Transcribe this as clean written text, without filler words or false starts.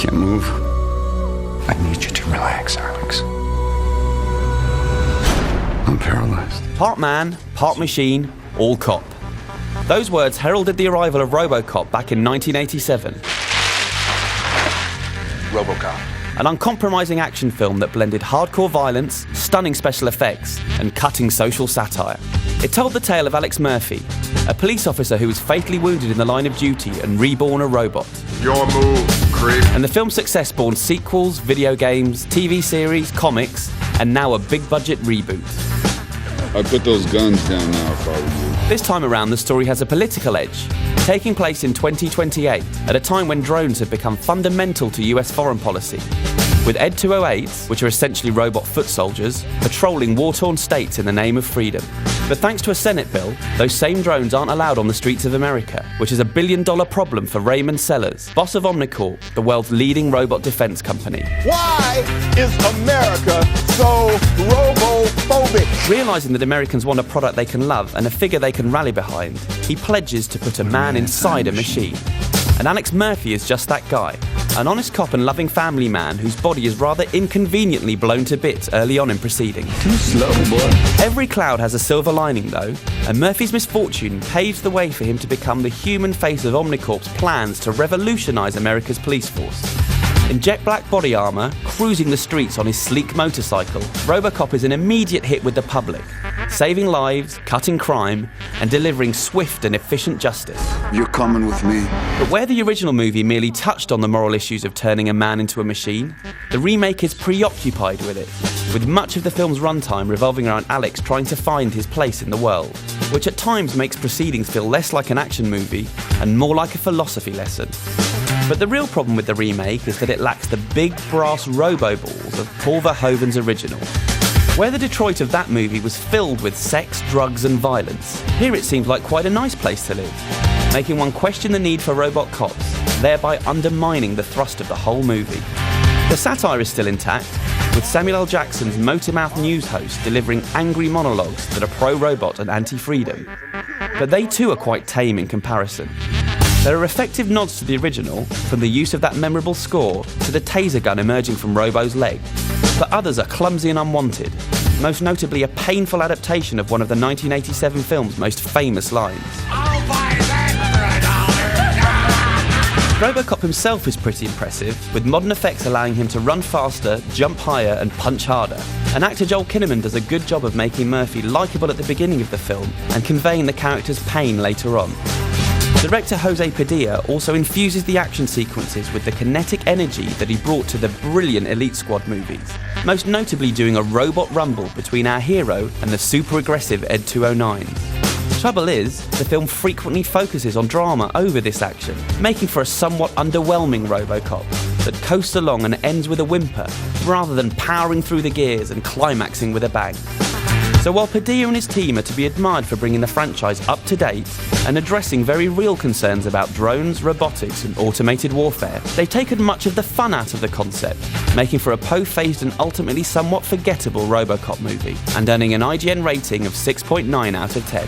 Can't move. I need you to relax, Alex. I'm paralyzed. Part man, part machine, all cop. Those words heralded the arrival of Robocop back in 1987. Robocop. An uncompromising action film that blended hardcore violence, stunning special effects, and cutting social satire. It told the tale of Alex Murphy, a police officer who was fatally wounded in the line of duty and reborn a robot. Your move, creep. And the film's success spawned sequels, video games, TV series, comics, and now a big-budget reboot. I'd put those guns down now if I were you. This time around, the story has a political edge, taking place in 2028, at a time when drones have become fundamental to US foreign policy, with Ed-208s, which are essentially robot foot soldiers, patrolling war-torn states in the name of freedom. But thanks to a Senate bill, those same drones aren't allowed on the streets of America, which is a billion-dollar problem for Raymond Sellers, boss of Omnicorp, the world's leading robot defense company. Why is America so robophobic? Realizing that Americans want a product they can love and a figure they can rally behind, he pledges to put a man inside a machine. And Alex Murphy is just that guy. An honest cop and loving family man whose body is rather inconveniently blown to bits early on in proceedings. Too slow, boy. Every cloud has a silver lining though, and Murphy's misfortune paves the way for him to become the human face of Omnicorp's plans to revolutionise America's police force. In jet black body armour, cruising the streets on his sleek motorcycle, Robocop is an immediate hit with the public, saving lives, cutting crime, and delivering swift and efficient justice. You're coming with me. But where the original movie merely touched on the moral issues of turning a man into a machine, the remake is preoccupied with it, with much of the film's runtime revolving around Alex trying to find his place in the world, which at times makes proceedings feel less like an action movie and more like a philosophy lesson. But the real problem with the remake is that it lacks the big brass robo-balls of Paul Verhoeven's original. Where the Detroit of that movie was filled with sex, drugs and violence, here it seems like quite a nice place to live, making one question the need for robot cops, thereby undermining the thrust of the whole movie. The satire is still intact, with Samuel L. Jackson's motor-mouth news host delivering angry monologues that are pro-robot and anti-freedom. But they too are quite tame in comparison. There are effective nods to the original, from the use of that memorable score to the taser gun emerging from Robo's leg, but others are clumsy and unwanted, most notably a painful adaptation of one of the 1987 film's most famous lines. I'll buy that for $1. Robocop himself is pretty impressive, with modern effects allowing him to run faster, jump higher and punch harder. And actor Joel Kinnaman does a good job of making Murphy likeable at the beginning of the film and conveying the character's pain later on. Director Jose Padilla also infuses the action sequences with the kinetic energy that he brought to the brilliant Elite Squad movies, most notably doing a robot rumble between our hero and the super-aggressive Ed-209. Trouble is, the film frequently focuses on drama over this action, making for a somewhat underwhelming Robocop that coasts along and ends with a whimper, rather than powering through the gears and climaxing with a bang. So while Padilla and his team are to be admired for bringing the franchise up to date and addressing very real concerns about drones, robotics and automated warfare, they've taken much of the fun out of the concept, making for a po-faced and ultimately somewhat forgettable Robocop movie, and earning an IGN rating of 6.9 out of 10.